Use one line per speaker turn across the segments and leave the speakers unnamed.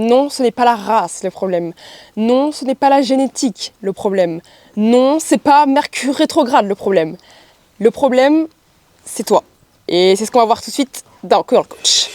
Non, ce n'est pas la race le problème. Non, ce n'est pas la génétique le problème. Non, c'est pas Mercure rétrograde le problème. Le problème, c'est toi. Et c'est ce qu'on va voir tout de suite dans Girl Coach.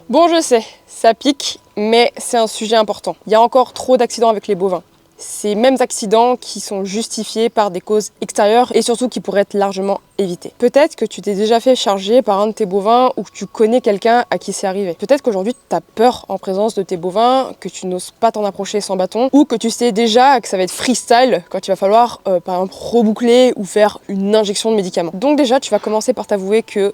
Bon, je sais, ça pique, mais c'est un sujet important. Il y a encore trop d'accidents avec les bovins. Ces mêmes accidents qui sont justifiés par des causes extérieures et surtout qui pourraient être largement évités. Peut-être que tu t'es déjà fait charger par un de tes bovins ou que tu connais quelqu'un à qui c'est arrivé. Peut-être qu'aujourd'hui tu as peur en présence de tes bovins, que tu n'oses pas t'en approcher sans bâton ou que tu sais déjà que ça va être freestyle quand il va falloir par exemple reboucler ou faire une injection de médicaments. Donc déjà tu vas commencer par t'avouer que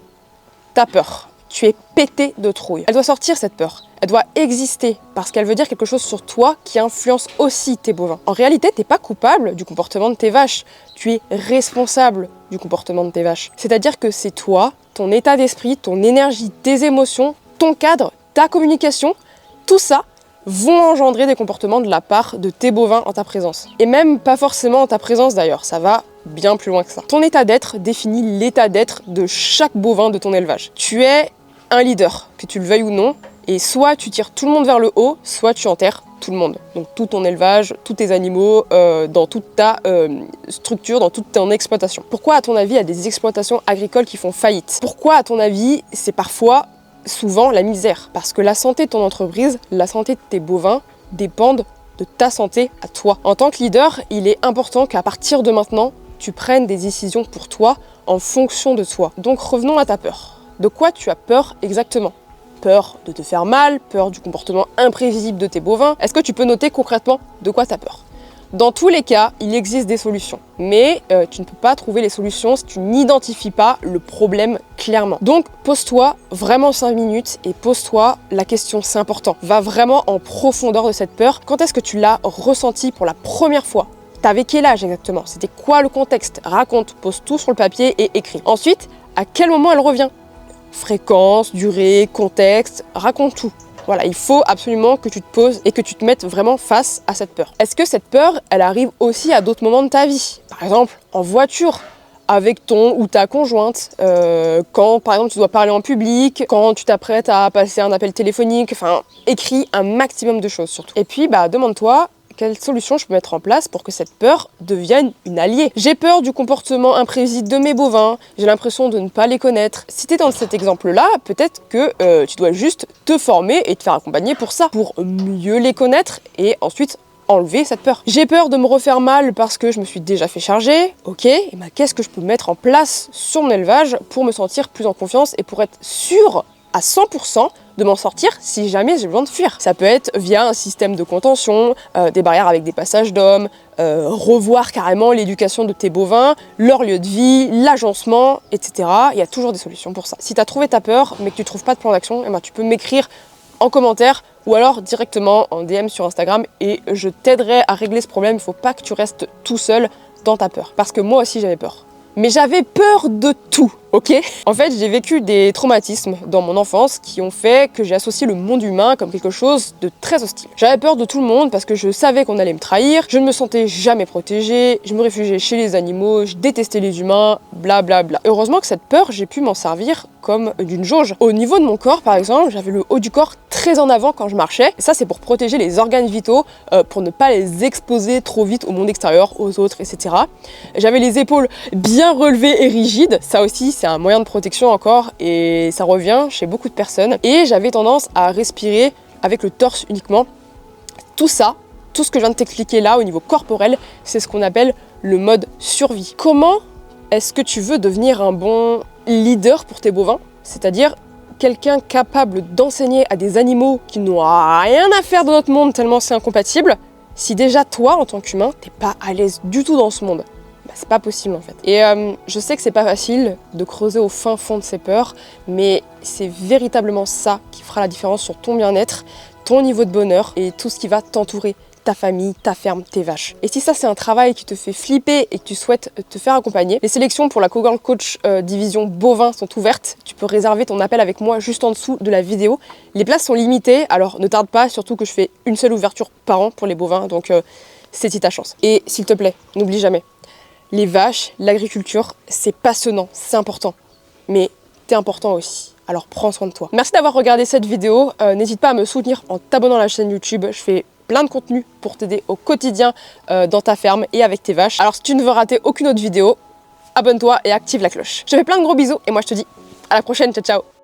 tu as peur. Tu es pété de trouille. Elle doit sortir cette peur. Elle doit exister parce qu'elle veut dire quelque chose sur toi qui influence aussi tes bovins. En réalité, t'es pas coupable du comportement de tes vaches. Tu es responsable du comportement de tes vaches. C'est-à-dire que c'est toi, ton état d'esprit, ton énergie, tes émotions, ton cadre, ta communication, tout ça vont engendrer des comportements de la part de tes bovins en ta présence. Et même pas forcément en ta présence d'ailleurs, ça va bien plus loin que ça. Ton état d'être définit l'état d'être de chaque bovin de ton élevage. Tu es un leader, que tu le veuilles ou non, et soit tu tires tout le monde vers le haut, soit tu enterres tout le monde. Donc tout ton élevage, tous tes animaux, dans toute ta structure, dans toute ton exploitation. Pourquoi à ton avis il y a des exploitations agricoles qui font faillite? Pourquoi à ton avis c'est parfois, souvent la misère? Parce que la santé de ton entreprise, la santé de tes bovins dépendent de ta santé à toi. En tant que leader, il est important qu'à partir de maintenant, tu prennes des décisions pour toi en fonction de toi. Donc revenons à ta peur. De quoi tu as peur exactement? Peur de te faire mal, peur du comportement imprévisible de tes bovins. Est-ce que tu peux noter concrètement de quoi tu as peur? Dans tous les cas, il existe des solutions. Mais tu ne peux pas trouver les solutions si tu n'identifies pas le problème clairement. Donc pose-toi vraiment 5 minutes et pose-toi la question, c'est important. Va vraiment en profondeur de cette peur. Quand est-ce que tu l'as ressenti pour la première fois? T'avais quel âge exactement? C'était quoi le contexte? Raconte, pose tout sur le papier et écris. Ensuite, à quel moment elle revient? Fréquence, durée, contexte, raconte tout. Voilà, il faut absolument que tu te poses et que tu te mettes vraiment face à cette peur. Est-ce que cette peur, elle arrive aussi à d'autres moments de ta vie? Par exemple, en voiture, avec ton ou ta conjointe, quand par exemple tu dois parler en public, quand tu t'apprêtes à passer un appel téléphonique, enfin, écris un maximum de choses surtout. Et puis, demande-toi, quelle solution je peux mettre en place pour que cette peur devienne une alliée? J'ai peur du comportement imprévisible de mes bovins, j'ai l'impression de ne pas les connaître. Si tu es dans cet exemple-là, peut-être que tu dois juste te former et te faire accompagner pour ça, pour mieux les connaître et ensuite enlever cette peur. J'ai peur de me refaire mal parce que je me suis déjà fait charger. Ok, et qu'est-ce que je peux mettre en place sur mon élevage pour me sentir plus en confiance et pour être sûr à 100% de m'en sortir si jamais j'ai besoin de fuir. Ça peut être via un système de contention, des barrières avec des passages d'hommes, revoir carrément l'éducation de tes bovins, leur lieu de vie, l'agencement, etc. Il y a toujours des solutions pour ça. Si tu as trouvé ta peur mais que tu ne trouves pas de plan d'action, tu peux m'écrire en commentaire ou alors directement en DM sur Instagram et je t'aiderai à régler ce problème. Il ne faut pas que tu restes tout seul dans ta peur. Parce que moi aussi j'avais peur. Mais j'avais peur de tout, ok? En fait, j'ai vécu des traumatismes dans mon enfance qui ont fait que j'ai associé le monde humain comme quelque chose de très hostile. J'avais peur de tout le monde parce que je savais qu'on allait me trahir, je ne me sentais jamais protégée, je me réfugiais chez les animaux, je détestais les humains, blablabla. Heureusement que cette peur, j'ai pu m'en servir comme d'une jauge. Au niveau de mon corps, par exemple, j'avais le haut du corps très en avant quand je marchais. Et ça, c'est pour protéger les organes vitaux, pour ne pas les exposer trop vite au monde extérieur, aux autres, etc. J'avais les épaules bien relevées et rigides. Ça aussi, c'est un moyen de protection encore et ça revient chez beaucoup de personnes. Et j'avais tendance à respirer avec le torse uniquement. Tout ça, tout ce que je viens de t'expliquer là au niveau corporel, c'est ce qu'on appelle le mode survie. Comment est-ce que tu veux devenir un bon leader pour tes bovins? C'est-à-dire quelqu'un capable d'enseigner à des animaux qui n'ont rien à faire dans notre monde tellement c'est incompatible, si déjà toi, en tant qu'humain, t'es pas à l'aise du tout dans ce monde. C'est pas possible en fait. Et je sais que c'est pas facile de creuser au fin fond de ses peurs, mais c'est véritablement ça qui fera la différence sur ton bien-être, ton niveau de bonheur et tout ce qui va t'entourer. ta famille, ta ferme, tes vaches. Et si ça c'est un travail qui te fait flipper et que tu souhaites te faire accompagner, les sélections pour la Cowgirl Coach division bovin sont ouvertes. Tu peux réserver ton appel avec moi juste en dessous de la vidéo. Les places sont limitées, alors ne tarde pas, surtout que je fais une seule ouverture par an pour les bovins, donc c'est ta chance. Et s'il te plaît, n'oublie jamais, les vaches, l'agriculture, c'est passionnant, c'est important, mais t'es important aussi. Alors prends soin de toi. Merci d'avoir regardé cette vidéo. N'hésite pas à me soutenir en t'abonnant à la chaîne YouTube. Je fais plein de contenu pour t'aider au quotidien dans ta ferme et avec tes vaches. Alors si tu ne veux rater aucune autre vidéo, abonne-toi et active la cloche. Je te fais plein de gros bisous et moi je te dis à la prochaine. Ciao ciao.